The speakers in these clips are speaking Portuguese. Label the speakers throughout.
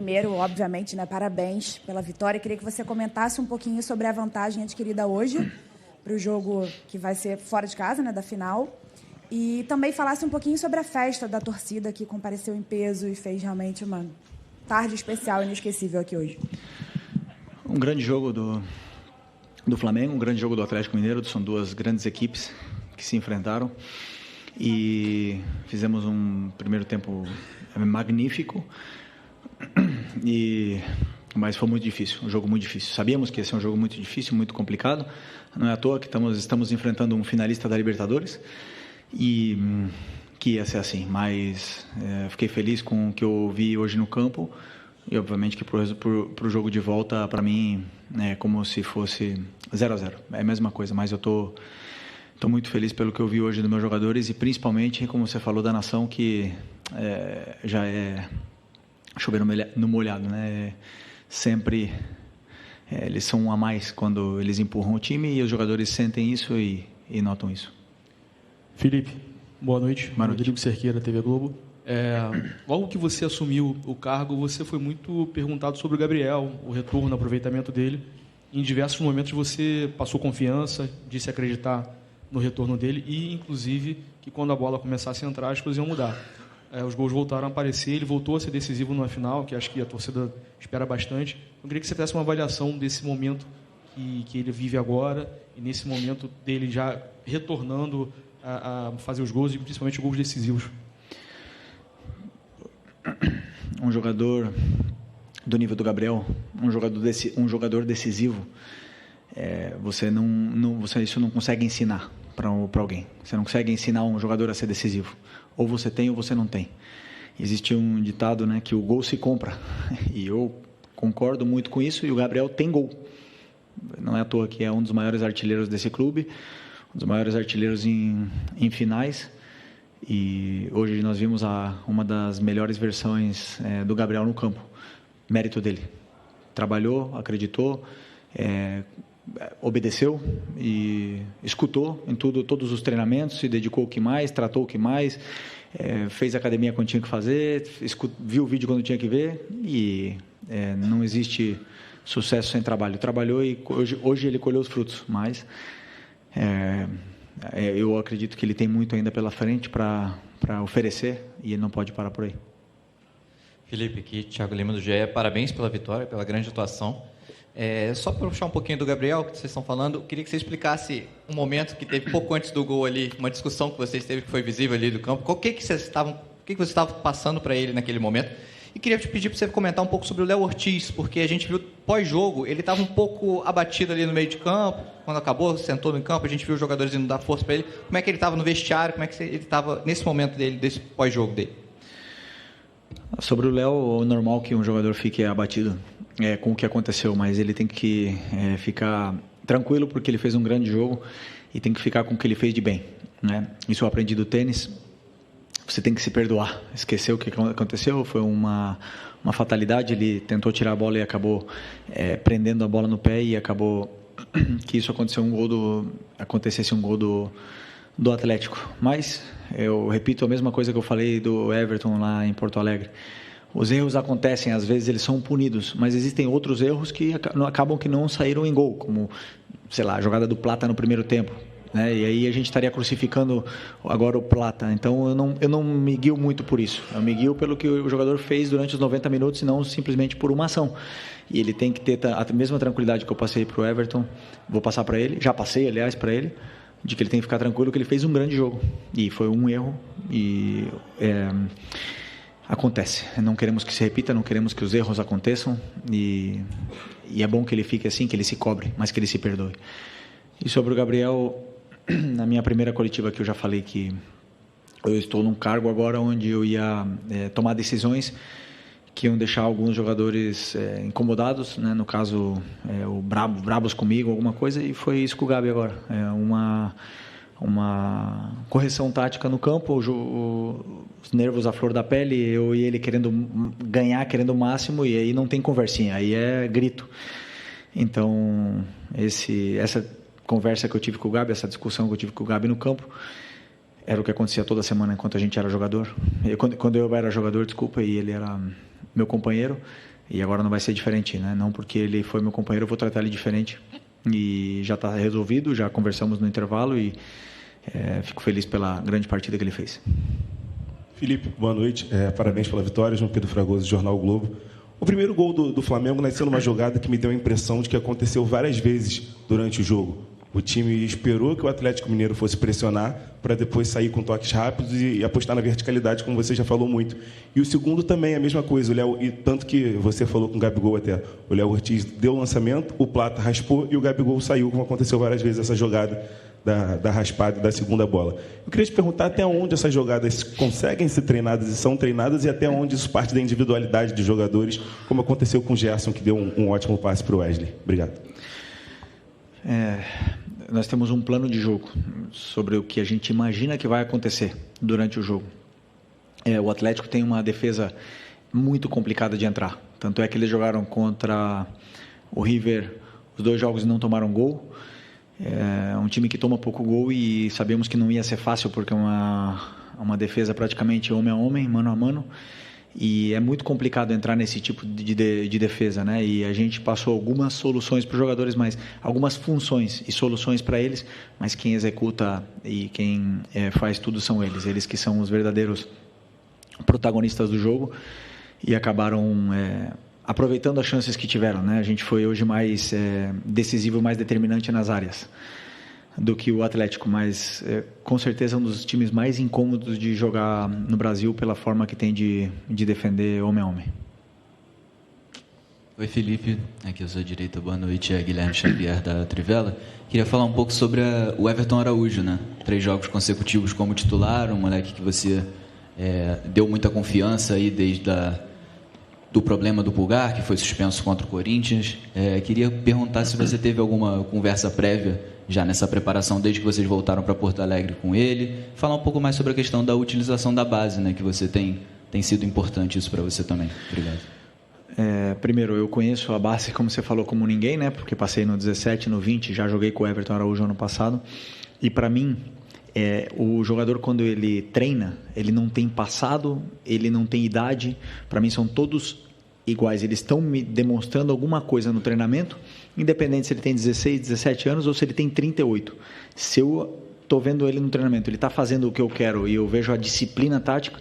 Speaker 1: Primeiro, obviamente, né, parabéns pela vitória. Queria que você comentasse um pouquinho sobre a vantagem adquirida hoje para o jogo que vai ser fora de casa, né, da final. E também falasse um pouquinho sobre a festa da torcida que compareceu em peso e fez realmente uma tarde especial, inesquecível aqui hoje.
Speaker 2: Um grande jogo do Flamengo, um grande jogo do Atlético Mineiro. São duas grandes equipes que se enfrentaram e fizemos um primeiro tempo magnífico. Mas foi muito difícil, um jogo muito difícil. Sabíamos que ia ser um jogo muito difícil, muito complicado. Não é à toa que estamos enfrentando um finalista da Libertadores e que ia ser assim. Mas fiquei feliz com o que eu vi hoje no campo e, obviamente, que para o jogo de volta, para mim, é como se fosse 0-0. É a mesma coisa, mas eu estou muito feliz pelo que eu vi hoje dos meus jogadores e, principalmente, como você falou, da nação, que já é chover no molhado, né? Sempre eles são um a mais quando eles empurram o time e os jogadores sentem isso e notam isso.
Speaker 3: Felipe, boa noite.
Speaker 2: Boa noite.
Speaker 3: Rodrigo Cerqueira, TV Globo. Logo que você assumiu o cargo, você foi muito perguntado sobre o Gabriel, o retorno, o aproveitamento dele. Em diversos momentos você passou confiança, disse acreditar no retorno dele e, inclusive, que quando a bola começasse a entrar, as coisas iam mudar. Os gols voltaram a aparecer, ele voltou a ser decisivo numa final, que acho que a torcida espera bastante. Eu queria que você fizesse uma avaliação desse momento que ele vive agora e nesse momento dele já retornando a fazer os gols e principalmente os gols decisivos.
Speaker 2: Um jogador do nível do Gabriel, um jogador decisivo, isso não consegue ensinar para alguém. Você não consegue ensinar um jogador a ser decisivo. Ou você tem ou você não tem. Existe um ditado, né, que o gol se compra. E eu concordo muito com isso. E o Gabriel tem gol. Não é à toa que é um dos maiores artilheiros desse clube, um dos maiores artilheiros em finais. E hoje nós vimos uma das melhores versões do Gabriel no campo. Mérito dele. Trabalhou, acreditou, obedeceu e escutou em todos os treinamentos, se dedicou o que mais, tratou o que mais, fez academia quando tinha que fazer, viu o vídeo quando tinha que ver e não existe sucesso sem trabalho. Trabalhou e hoje ele colheu os frutos, mas eu acredito que ele tem muito ainda pela frente para oferecer e ele não pode parar por aí.
Speaker 4: Felipe, aqui, Thiago Lima do GE, parabéns pela vitória, pela grande atuação. Só para puxar um pouquinho do Gabriel, que vocês estão falando, eu queria que você explicasse um momento que teve pouco antes do gol ali, uma discussão que vocês teve que foi visível ali do campo. O que você estava passando para ele naquele momento? E queria te pedir para você comentar um pouco sobre o Léo Ortiz, porque a gente viu pós-jogo, ele estava um pouco abatido ali no meio de campo, quando acabou, sentou no campo, a gente viu os jogadores indo dar força para ele. Como é que ele estava no vestiário, como é que ele estava nesse momento dele, desse pós-jogo dele?
Speaker 2: Sobre o Léo, é normal que um jogador fique abatido com o que aconteceu, mas ele tem que ficar tranquilo porque ele fez um grande jogo e tem que ficar com o que ele fez de bem, né? Isso eu aprendi do tênis. Você tem que se perdoar. Esqueceu o que aconteceu, foi uma fatalidade. Ele tentou tirar a bola e acabou prendendo a bola no pé e acabou que isso acontecesse um gol do Atlético. Mas eu repito a mesma coisa que eu falei do Everton lá em Porto Alegre. Os erros acontecem, às vezes eles são punidos, mas existem outros erros que acabam que não saíram em gol, como, sei lá, a jogada do Plata no primeiro tempo, né? E aí a gente estaria crucificando agora o Plata. Então eu não me guio muito por isso. Eu me guio pelo que o jogador fez durante os 90 minutos e não simplesmente por uma ação. E ele tem que ter a mesma tranquilidade que eu passei para o Everton, vou passar para ele, já passei, aliás, para ele, de que ele tem que ficar tranquilo que ele fez um grande jogo. E foi um erro e acontece. Não queremos que se repita, não queremos que os erros aconteçam e é bom que ele fique assim, que ele se cobre, mas que ele se perdoe. E sobre o Gabriel, na minha primeira coletiva aqui eu já falei que eu estou num cargo agora onde eu ia tomar decisões que iam deixar alguns jogadores incomodados, né? No caso, brabos comigo, alguma coisa, e foi isso com o Gabi agora. Uma correção tática no campo, os nervos à flor da pele, eu e ele querendo ganhar, querendo o máximo, e aí não tem conversinha, aí é grito. Então, essa conversa que eu tive com o Gabi, essa discussão que eu tive com o Gabi no campo, era o que acontecia toda semana enquanto a gente era jogador. Quando eu era jogador, e ele era meu companheiro, e agora não vai ser diferente, né? Não porque ele foi meu companheiro eu vou tratar ele diferente. E já está resolvido, já conversamos no intervalo e fico feliz pela grande partida que ele fez.
Speaker 5: Felipe, boa noite. Parabéns pela vitória. João Pedro Fragoso, Jornal o Globo. O primeiro gol do Flamengo nasceu numa jogada que me deu a impressão de que aconteceu várias vezes durante o jogo. O time esperou que o Atlético Mineiro fosse pressionar para depois sair com toques rápidos e apostar na verticalidade, como você já falou muito. E o segundo também é a mesma coisa. E tanto que você falou com o Gabigol até. O Léo Ortiz deu o lançamento, o Plata raspou e o Gabigol saiu, como aconteceu várias vezes essa jogada da raspada e da segunda bola. Eu queria te perguntar até onde essas jogadas conseguem ser treinadas e são treinadas e até onde isso parte da individualidade dos jogadores, como aconteceu com o Gerson, que deu um ótimo passe para o Wesley. Obrigado.
Speaker 2: Nós temos um plano de jogo sobre o que a gente imagina que vai acontecer durante o jogo. O Atlético tem uma defesa muito complicada de entrar. Tanto é que eles jogaram contra o River, os 2 jogos não tomaram gol. É um time que toma pouco gol e sabemos que não ia ser fácil porque é uma defesa praticamente homem a homem, mano a mano. E é muito complicado entrar nesse tipo de defesa, né? E a gente passou algumas soluções para os jogadores, mas algumas funções e soluções para eles, mas quem executa e quem faz tudo são eles. Eles que são os verdadeiros protagonistas do jogo e acabaram aproveitando as chances que tiveram, né? A gente foi hoje mais decisivo, mais determinante nas áreas do que o Atlético, mas com certeza um dos times mais incômodos de jogar no Brasil pela forma que tem de defender homem a homem.
Speaker 6: Oi, Felipe, aqui à sua direita, boa noite, é Guilherme Xavier da Trivela. Queria falar um pouco sobre o Everton Araújo, né? 3 jogos consecutivos como titular, um moleque que você deu muita confiança aí desde do problema do pulgar, que foi suspenso contra o Corinthians. Queria perguntar se você teve alguma conversa prévia já nessa preparação, desde que vocês voltaram para Porto Alegre com ele. Falar um pouco mais sobre a questão da utilização da base, né, que você tem sido importante isso para você também. Obrigado.
Speaker 2: Primeiro, eu conheço a base, como você falou, como ninguém, né, porque passei no 17, no 20, já joguei com o Everton Araújo ano passado. E para mim, o jogador, quando ele treina, ele não tem passado, ele não tem idade. Para mim, são todos iguais. Eles estão me demonstrando alguma coisa no treinamento, independente se ele tem 16, 17 anos ou se ele tem 38. Se eu estou vendo ele no treinamento, ele está fazendo o que eu quero e eu vejo a disciplina tática,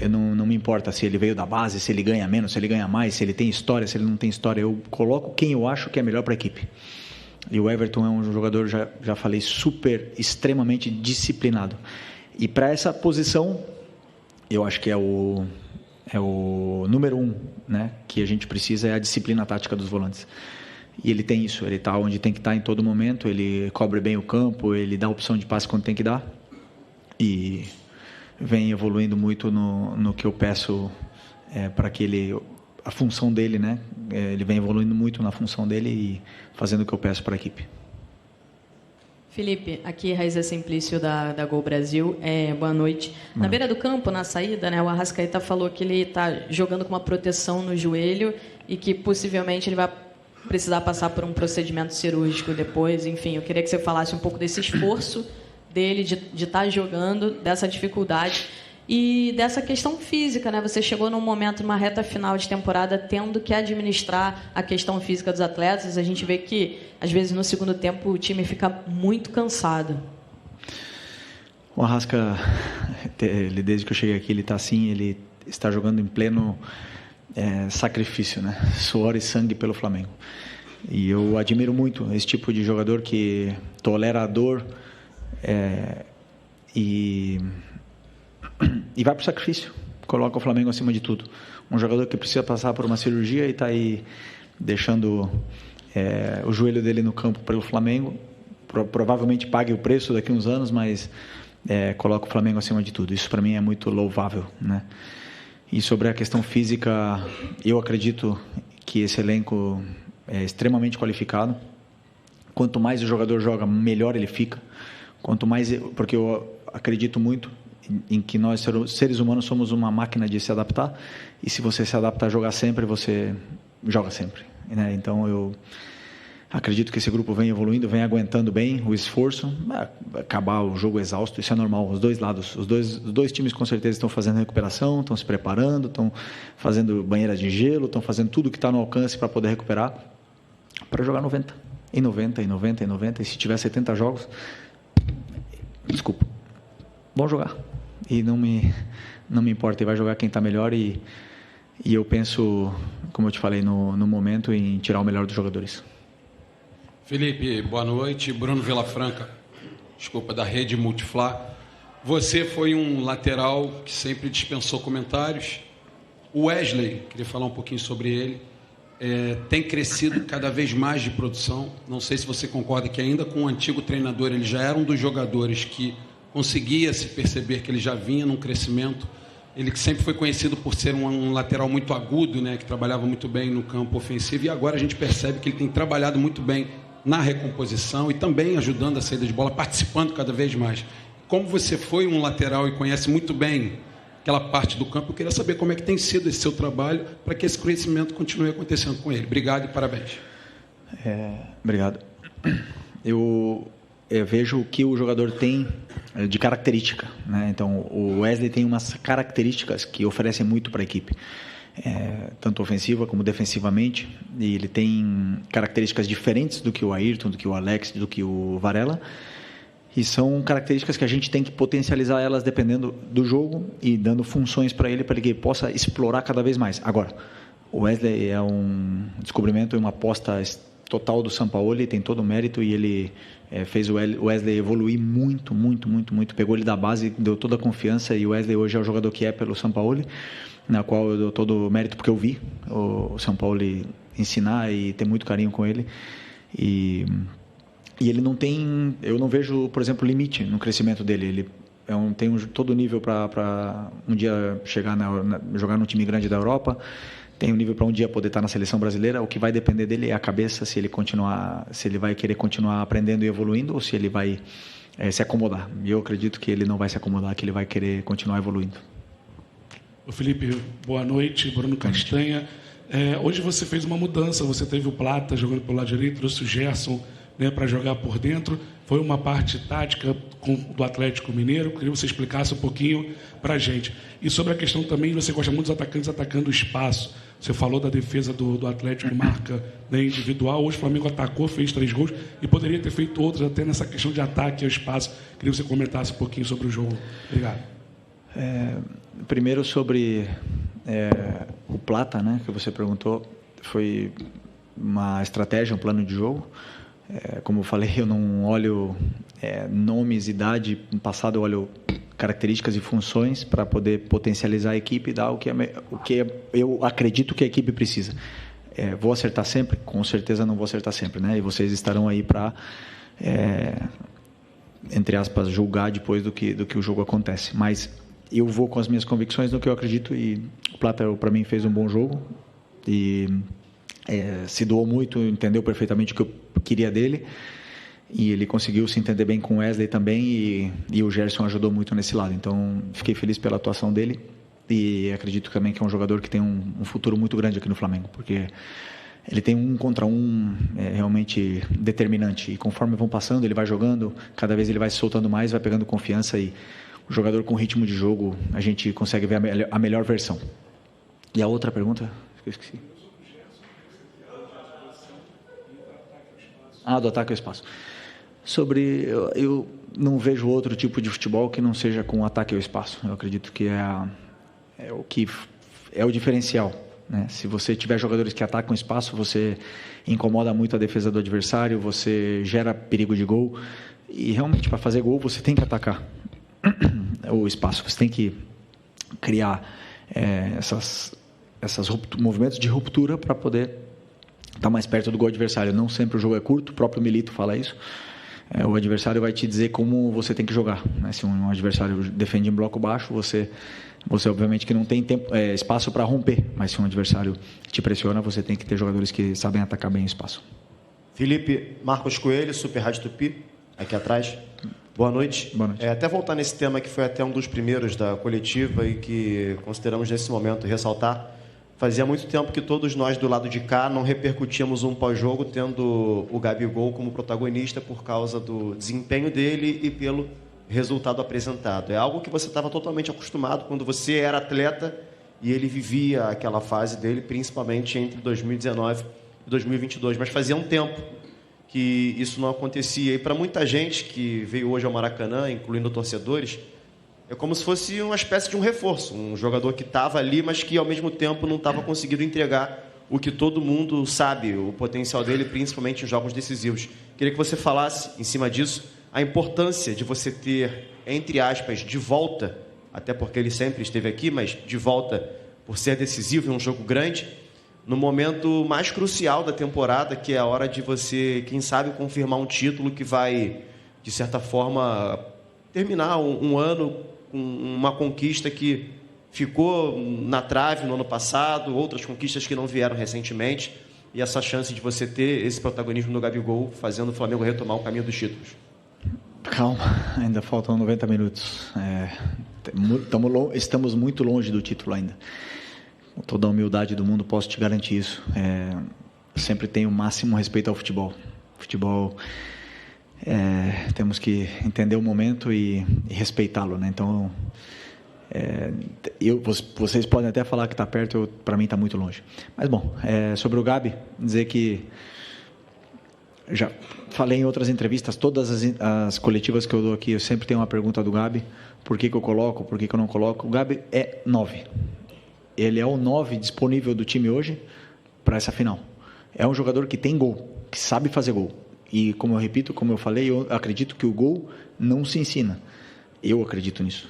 Speaker 2: eu não me importa se ele veio da base, se ele ganha menos, se ele ganha mais, se ele tem história, se ele não tem história. Eu coloco quem eu acho que é melhor para a equipe. E o Everton é um jogador, já falei, extremamente disciplinado. E para essa posição, eu acho que é o número 1, né, que a gente precisa, é a disciplina tática dos volantes. E ele tem isso, ele está onde tem que estar em todo momento, ele cobre bem o campo, ele dá opção de passe quando tem que dar. E vem evoluindo muito no que eu peço para que a função dele, né, ele vem evoluindo muito na função dele e fazendo o que eu peço para a equipe.
Speaker 7: Felipe, aqui Raíza Simplício da Gol Brasil. Boa noite. Na beira do campo, na saída, né, o Arrascaeta falou que ele está jogando com uma proteção no joelho e que possivelmente ele vai precisar passar por um procedimento cirúrgico depois. Enfim, eu queria que você falasse um pouco desse esforço dele de estar jogando, dessa dificuldade e dessa questão física, né? Você chegou num momento, numa reta final de temporada, tendo que administrar a questão física dos atletas. A gente vê que, às vezes, no segundo tempo, o time fica muito cansado.
Speaker 2: O Arrasca, desde que eu cheguei aqui, ele está assim, ele está jogando em pleno sacrifício, né? Suor e sangue pelo Flamengo. E eu admiro muito esse tipo de jogador que tolera a dor e vai para o sacrifício, coloca o Flamengo acima de tudo. Um jogador que precisa passar por uma cirurgia e está aí deixando o joelho dele no campo pelo Flamengo, provavelmente pague o preço daqui a uns anos, mas coloca o Flamengo acima de tudo. Isso para mim é muito louvável, né? E sobre a questão física, eu acredito que esse elenco é extremamente qualificado. Quanto mais o jogador joga, melhor ele fica. Quanto mais, porque eu acredito muito em que nós, seres humanos, somos uma máquina de se adaptar, e se você se adapta a jogar sempre, você joga sempre, né? Então, Acredito que esse grupo vem evoluindo, vem aguentando bem o esforço. Acabar o jogo exausto, isso é normal. Os dois lados, os dois times com certeza estão fazendo recuperação, estão se preparando, estão fazendo banheira de gelo, estão fazendo tudo que está no alcance para poder recuperar, para jogar 90. Em 90, em 90, em 90. E se tiver 70 jogos, desculpa, vão jogar. E não me importa, e vai jogar quem está melhor. E eu penso, como eu te falei no momento, em tirar o melhor dos jogadores.
Speaker 8: Felipe, boa noite. Bruno Vilafranca, da Rede Multiflá. Você foi um lateral que sempre dispensou comentários. O Wesley, queria falar um pouquinho sobre ele, tem crescido cada vez mais de produção. Não sei se você concorda que ainda com o antigo treinador ele já era um dos jogadores que conseguia se perceber que ele já vinha num crescimento. Ele que sempre foi conhecido por ser um lateral muito agudo, né, que trabalhava muito bem no campo ofensivo, e agora a gente percebe que ele tem trabalhado muito bem na recomposição e também ajudando a saída de bola, participando cada vez mais. Como você foi um lateral e conhece muito bem aquela parte do campo, eu queria saber como é que tem sido esse seu trabalho para que esse crescimento continue acontecendo com ele. Obrigado e parabéns.
Speaker 2: Obrigado. Eu vejo o que o jogador tem de característica, né? Então, o Wesley tem umas características que oferecem muito para a equipe. Tanto ofensiva como defensivamente, e ele tem características diferentes do que o Ayrton, do que o Alex, do que o Varela, e são características que a gente tem que potencializar elas dependendo do jogo e dando funções para ele que ele possa explorar cada vez mais. Agora, o Wesley é um descobrimento e uma aposta total do Sampaoli, tem todo o mérito, e ele fez o Wesley evoluir muito, pegou ele da base, deu toda a confiança, e o Wesley hoje é o jogador que é pelo Sampaoli, na qual eu dou todo o mérito porque eu vi o Sampaoli ensinar e ter muito carinho com ele, e ele não tem, eu não vejo, por exemplo, limite no crescimento dele. Ele tem todo o nível para um dia chegar jogar num time grande da Europa, tem um nível para um dia poder estar na seleção brasileira. O que vai depender dele é a cabeça, se ele vai querer continuar aprendendo e evoluindo, ou se ele vai se acomodar. E eu acredito que ele não vai se acomodar, que ele vai querer continuar evoluindo.
Speaker 9: Ô Felipe, boa noite. Bruno Castanha. Hoje você fez uma mudança, você teve o Plata jogando pelo lado direito, trouxe o Gerson, né, para jogar por dentro. Foi uma parte tática do Atlético Mineiro. Queria que você explicasse um pouquinho para a gente. E sobre a questão também, você gosta muito dos atacantes atacando o espaço. Você falou da defesa do Atlético, marca, né, individual. Hoje o Flamengo atacou, fez 3 gols e poderia ter feito outros até nessa questão de ataque ao espaço. Queria que você comentasse um pouquinho sobre o jogo. Obrigado.
Speaker 2: Primeiro sobre o Plata, né, que você perguntou. Foi uma estratégia, um plano de jogo. Como eu falei, eu não olho nomes, idade. No passado eu olho características e funções para poder potencializar a equipe e dar o que eu acredito que a equipe precisa. Vou acertar sempre? Com certeza não vou acertar sempre, né? E vocês estarão aí para, entre aspas, julgar depois do que o jogo acontece. Mas eu vou com as minhas convicções no que eu acredito, e o Plata, para mim, fez um bom jogo e se doou muito, entendeu perfeitamente o que eu queria dele, e ele conseguiu se entender bem com o Wesley também, e o Gerson ajudou muito nesse lado. Então fiquei feliz pela atuação dele, e acredito também que é um jogador que tem um futuro muito grande aqui no Flamengo, porque ele tem 1 contra 1 realmente determinante, e conforme vão passando, ele vai jogando, cada vez ele vai se soltando mais, vai pegando confiança, e o jogador com ritmo de jogo, a gente consegue ver a melhor versão. E a outra pergunta? Eu esqueci. Do ataque ao espaço. Eu não vejo outro tipo de futebol que não seja com ataque ao espaço. Eu acredito que é o diferencial, né? Se você tiver jogadores que atacam o espaço, você incomoda muito a defesa do adversário, você gera perigo de gol, e realmente para fazer gol você tem que atacar o espaço, você tem que criar esses movimentos de ruptura para poder estar mais perto do gol adversário. Não sempre o jogo é curto, o próprio Milito fala isso. O adversário vai te dizer como você tem que jogar, né? Se um adversário defende em bloco baixo, você obviamente que não tem espaço para romper, mas se um adversário te pressiona, você tem que ter jogadores que sabem atacar bem o espaço.
Speaker 10: Felipe, Marcos Coelho, Super Rádio Tupi, aqui atrás. Boa noite.
Speaker 2: Boa noite.
Speaker 10: Até voltar nesse tema que foi até um dos primeiros da coletiva e que consideramos nesse momento ressaltar, Fazia muito tempo que todos nós do lado de cá não repercutíamos um pós-jogo tendo o Gabigol como protagonista por causa do desempenho dele e pelo resultado apresentado. É algo que você estava totalmente acostumado quando você era atleta e ele vivia aquela fase dele, principalmente entre 2019 e 2022. Mas fazia um tempo que isso não acontecia. E para muita gente que veio hoje ao Maracanã, incluindo torcedores, é como se fosse uma espécie de um reforço. Um jogador que estava ali, mas que ao mesmo tempo não estava conseguindo entregar o que todo mundo sabe, o potencial dele, principalmente em jogos decisivos. Queria que você falasse, em cima disso, a importância de você ter, entre aspas, de volta, até porque ele sempre esteve aqui, mas de volta por ser decisivo em um jogo grande, no momento mais crucial da temporada, que é a hora de você, quem sabe, confirmar um título que vai, de certa forma, terminar um ano com uma conquista que ficou na trave no ano passado, outras conquistas que não vieram recentemente, e essa chance de você ter esse protagonismo no Gabigol, fazendo o Flamengo retomar o caminho dos títulos.
Speaker 2: Calma, ainda faltam 90 minutos. Estamos muito longe do título ainda. Com toda a humildade do mundo, posso te garantir isso. Sempre tenho o máximo respeito ao futebol. Futebol, temos que entender o momento e respeitá-lo, né? Então, vocês podem até falar que está perto, para mim está muito longe. Mas, bom, sobre o Gabi, dizer que já falei em outras entrevistas, todas as coletivas que eu dou aqui, eu sempre tenho uma pergunta do Gabi, por que eu coloco, por que eu não coloco. O Gabi é 9. Ele é o 9 disponível do time hoje para essa final. É um jogador que tem gol, que sabe fazer gol. E, como eu repito, como eu falei, eu acredito que o gol não se ensina. Eu acredito nisso.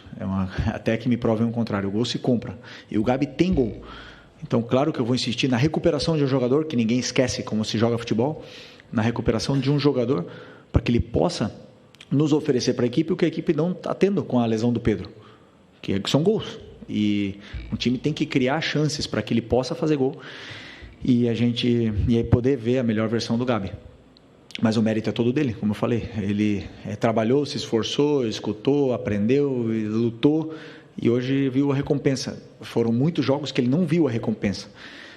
Speaker 2: Até que me provem o contrário. O gol se compra. E o Gabi tem gol. Então, claro que eu vou insistir na recuperação de um jogador, que ninguém esquece como se joga futebol, na recuperação de um jogador, para que ele possa nos oferecer para a equipe o que a equipe não está tendo com a lesão do Pedro, que são gols. E o time tem que criar chances para que ele possa fazer gol e aí poder ver a melhor versão do Gabi. Mas o mérito é todo dele, como eu falei. Ele trabalhou, se esforçou, escutou, aprendeu, lutou e hoje viu a recompensa. Foram muitos jogos que ele não viu a recompensa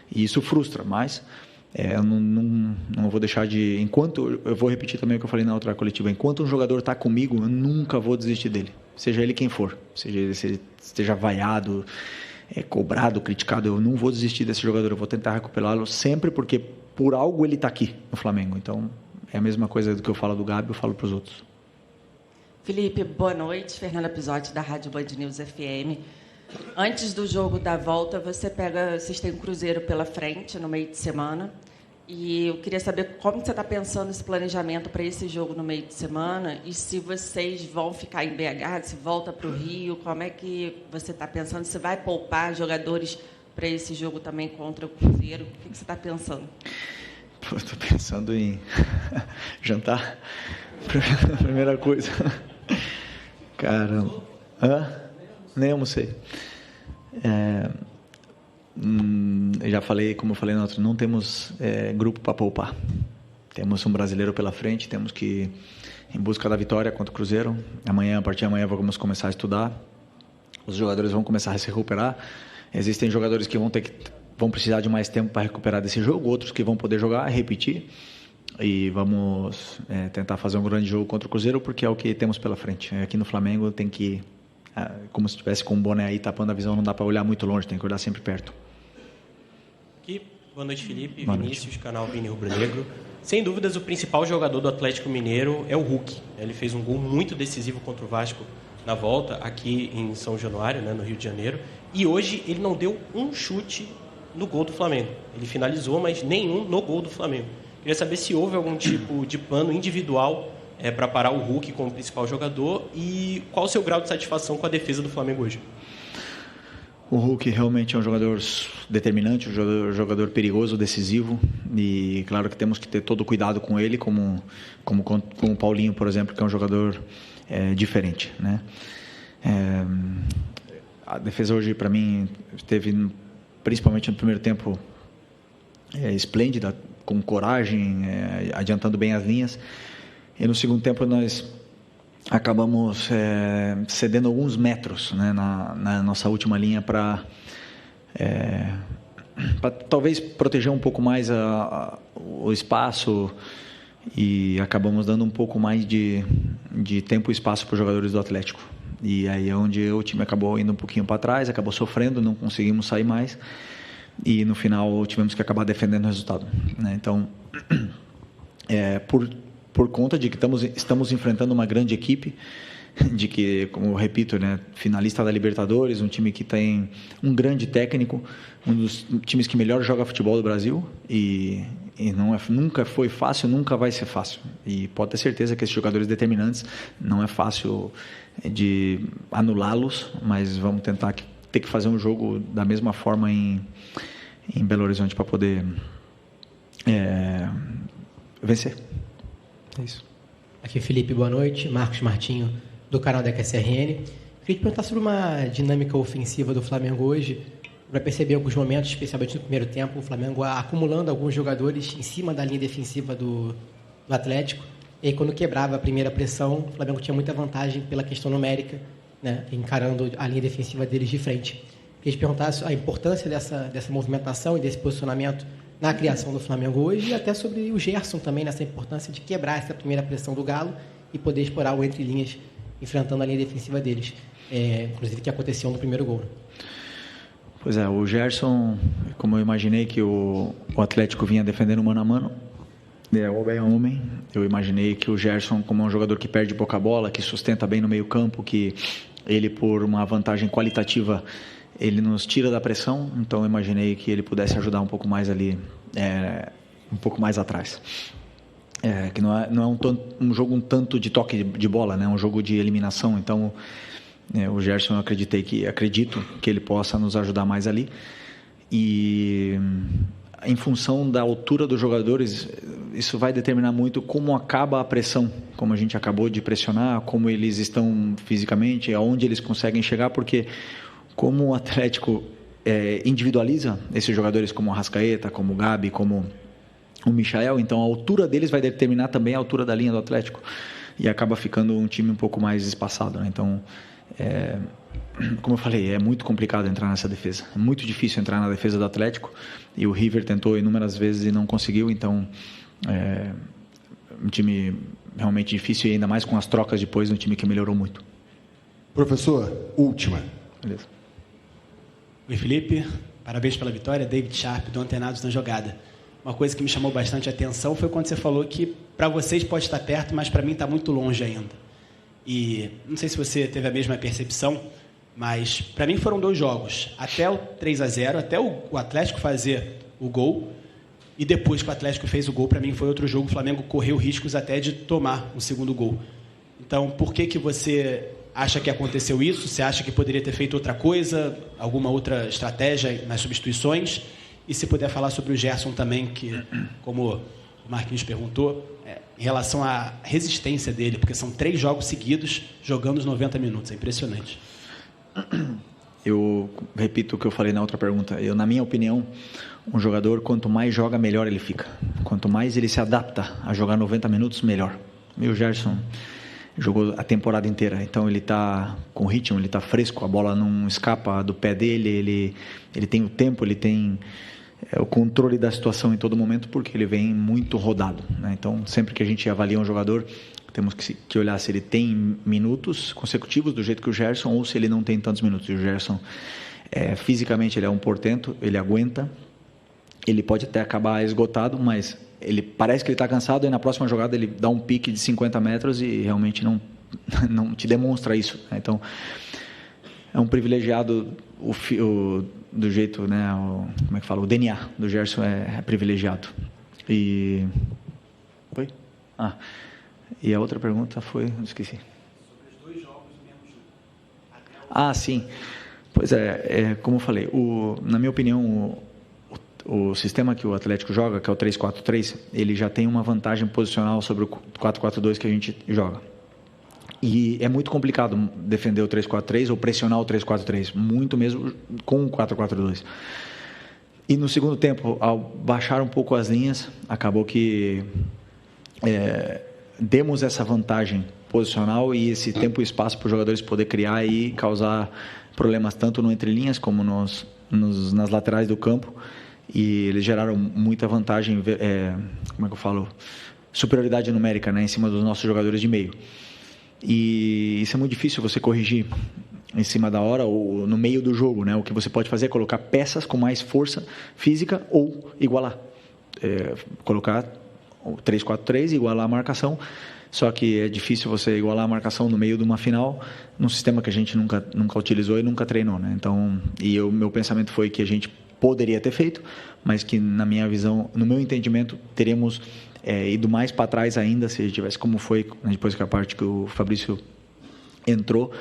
Speaker 2: e isso frustra, mas eu não vou deixar de... eu vou repetir também o que eu falei na outra coletiva, enquanto um jogador está comigo, eu nunca vou desistir dele, seja ele quem for, seja ele se ele esteja vaiado, cobrado, criticado, eu não vou desistir desse jogador, eu vou tentar recuperá-lo sempre, porque por algo ele está aqui no Flamengo. Então é a mesma coisa do que eu falo do Gabi, eu falo para os outros.
Speaker 11: Felipe, boa noite. Fernanda Pisotti, da Rádio Band News FM. Antes do jogo da volta, vocês têm um Cruzeiro pela frente no meio de semana. E eu queria saber como você está pensando esse planejamento para esse jogo no meio de semana e se vocês vão ficar em BH, se volta para o Rio, como é que você está pensando? Se vai poupar jogadores para esse jogo também contra o Cruzeiro? O que você está pensando?
Speaker 2: Estou pensando em jantar. Primeira coisa. Caramba. Nem almocei. Já falei, como eu falei na outra, não temos grupo para poupar. Temos um brasileiro pela frente, temos que ir em busca da vitória contra o Cruzeiro. A partir de amanhã vamos começar a estudar. Os jogadores vão começar a se recuperar. Existem jogadores que vão precisar de mais tempo para recuperar desse jogo, outros que vão poder jogar, repetir. E vamos tentar fazer um grande jogo contra o Cruzeiro, porque é o que temos pela frente. Aqui no Flamengo tem que, como se estivesse com um boné aí tapando a visão, não dá para olhar muito longe, tem que olhar sempre perto.
Speaker 12: Aqui, boa noite, Felipe.
Speaker 2: Boa
Speaker 12: Vinícius,
Speaker 2: noite.
Speaker 12: canal Vini Rubro Negro. Sem dúvidas, o principal jogador do Atlético Mineiro é o Hulk. Ele fez um gol muito decisivo contra o Vasco na volta, aqui em São Januário, no Rio de Janeiro. E hoje ele não deu um chute no gol do Flamengo. Ele finalizou, mas nenhum no gol do Flamengo. Queria saber se houve algum tipo de plano individual para parar o Hulk como principal jogador e qual o seu grau de satisfação com a defesa do Flamengo hoje.
Speaker 2: O Hulk realmente é um jogador determinante, um jogador perigoso, decisivo, e claro que temos que ter todo o cuidado com ele, como com o Paulinho, por exemplo, que é um jogador diferente, né? A defesa hoje, para mim, esteve, principalmente no primeiro tempo, esplêndida, com coragem, adiantando bem as linhas, e no segundo tempo nós acabamos cedendo alguns metros, né, na nossa última linha para talvez proteger um pouco mais o espaço, e acabamos dando um pouco mais de tempo e espaço para os jogadores do Atlético. E aí é onde o time acabou indo um pouquinho para trás, acabou sofrendo, não conseguimos sair mais, e no final tivemos que acabar defendendo o resultado, né? Então, por conta de que estamos enfrentando uma grande equipe, de que, como eu repito, né, finalista da Libertadores, um time que tem um grande técnico, um dos times que melhor joga futebol do Brasil, e nunca foi fácil, nunca vai ser fácil. E pode ter certeza que esses jogadores determinantes não é fácil de anulá-los, mas vamos tentar ter que fazer um jogo da mesma forma em Belo Horizonte para poder vencer. É isso.
Speaker 13: Aqui Felipe, boa noite. Marcos Martinho, do canal da QSRN. Queria te perguntar sobre uma dinâmica ofensiva do Flamengo hoje. Para perceber alguns momentos, especialmente no primeiro tempo, o Flamengo acumulando alguns jogadores em cima da linha defensiva do Atlético. E aí, quando quebrava a primeira pressão, o Flamengo tinha muita vantagem pela questão numérica, né, encarando a linha defensiva deles de frente. Queria te perguntar a importância dessa movimentação e desse posicionamento na criação do Flamengo hoje, e até sobre o Gerson também, nessa importância de quebrar essa primeira pressão do Galo e poder explorar o entre linhas, enfrentando a linha defensiva deles, inclusive que aconteceu no primeiro gol.
Speaker 2: Pois é, o Gerson, como eu imaginei que o Atlético vinha defendendo mano a mano, homem a homem, eu imaginei que o Gerson, como um jogador que perde pouca bola, que sustenta bem no meio campo, que ele, por uma vantagem qualitativa, ele nos tira da pressão, então eu imaginei que ele pudesse ajudar um pouco mais ali, um pouco mais atrás. Que não é um jogo um tanto de toque de bola, né? É um jogo de eliminação, então o Gerson, eu acredito que ele possa nos ajudar mais ali, e em função da altura dos jogadores, isso vai determinar muito como acaba a pressão, como a gente acabou de pressionar, como eles estão fisicamente, aonde eles conseguem chegar, porque como o Atlético individualiza esses jogadores como o Arrascaeta, como o Gabi, como o Michael, então a altura deles vai determinar também a altura da linha do Atlético, e acaba ficando um time um pouco mais espaçado, né? Então, como eu falei, é muito complicado entrar nessa defesa, é muito difícil entrar na defesa do Atlético, e o River tentou inúmeras vezes e não conseguiu, então um time realmente difícil, e ainda mais com as trocas depois, um time que melhorou muito.
Speaker 14: Professor, última.
Speaker 2: Beleza.
Speaker 15: Oi, Felipe, parabéns pela vitória. David Sharp, do Antenados na Jogada. Uma coisa que me chamou bastante a atenção foi quando você falou que para vocês pode estar perto, mas para mim está muito longe ainda. E não sei se você teve a mesma percepção, mas para mim foram 2 jogos. Até o 3-0, até o Atlético fazer o gol, e depois que o Atlético fez o gol, para mim foi outro jogo. O Flamengo correu riscos até de tomar um segundo gol. Então, por que você acha que aconteceu isso? Você acha que poderia ter feito outra coisa, alguma outra estratégia nas substituições? E se puder falar sobre o Gerson também, que, como o Marquinhos perguntou, em relação à resistência dele, porque são 3 jogos seguidos jogando os 90 minutos. É impressionante.
Speaker 2: Eu repito o que eu falei na outra pergunta. Na minha opinião, um jogador, quanto mais joga, melhor ele fica. Quanto mais ele se adapta a jogar 90 minutos, melhor. E o Gerson jogou a temporada inteira, então ele está com ritmo, ele está fresco, a bola não escapa do pé dele, ele tem o tempo, ele tem o controle da situação em todo momento, porque ele vem muito rodado, né? Então, sempre que a gente avalia um jogador, temos que olhar se ele tem minutos consecutivos do jeito que o Gerson, ou se ele não tem tantos minutos. E o Gerson, fisicamente, ele é um portento, ele aguenta, ele pode até acabar esgotado, mas ele parece que ele está cansado, e na próxima jogada ele dá um pique de 50 metros e realmente não te demonstra isso, né? Então, é um privilegiado do jeito, né? Como é que fala? O DNA do Gerson é privilegiado. E... Oi? E a outra pergunta foi... Esqueci. Sobre os 2 jogos do mesmo jogo. Sim. Pois como eu falei, na minha opinião, o sistema que o Atlético joga, que é o 3-4-3, ele já tem uma vantagem posicional sobre o 4-4-2 que a gente joga. E é muito complicado defender o 3-4-3 ou pressionar o 3-4-3, muito mesmo com o 4-4-2. E no segundo tempo, ao baixar um pouco as linhas, acabou que demos essa vantagem posicional e esse tempo e espaço para os jogadores poder criar e causar problemas tanto no entre linhas como nas laterais do campo. e eles geraram muita vantagem, como é que eu falo, superioridade numérica, né, em cima dos nossos jogadores de meio. E isso é muito difícil você corrigir em cima da hora ou no meio do jogo, né? O que você pode fazer é colocar peças com mais força física ou igualar. Colocar 3-4-3, igualar a marcação. Só que é difícil você igualar a marcação no meio de uma final num sistema que a gente nunca utilizou e nunca treinou, né? Então, o meu pensamento foi que a gente poderia ter feito, mas que na minha visão, no meu entendimento, teríamos ido mais para trás ainda se tivesse como foi depois que a parte que o Fabrício entrou.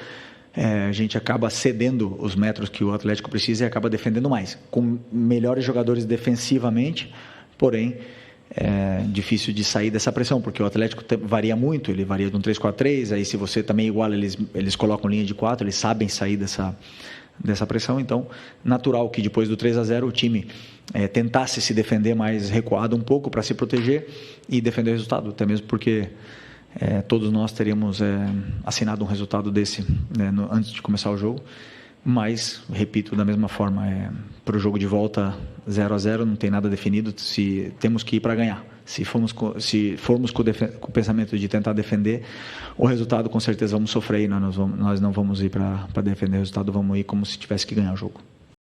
Speaker 2: A gente acaba cedendo os metros que o Atlético precisa e acaba defendendo mais, com melhores jogadores defensivamente, porém é difícil de sair dessa pressão, porque o Atlético varia muito, ele varia de um 3-4-3, aí se você também iguala, eles colocam linha de 4, eles sabem sair dessa pressão, então natural que depois do 3-0 o time tentasse se defender mais recuado um pouco para se proteger e defender o resultado, até mesmo porque todos nós teríamos assinado um resultado desse, né, antes de começar o jogo, mas, repito, da mesma forma, para o jogo de volta 0-0 não tem nada definido, se temos que ir para ganhar. Se formos com o pensamento de tentar defender o resultado, com certeza vamos sofrer e nós não vamos ir para defender o resultado, vamos ir como se tivesse que ganhar o jogo.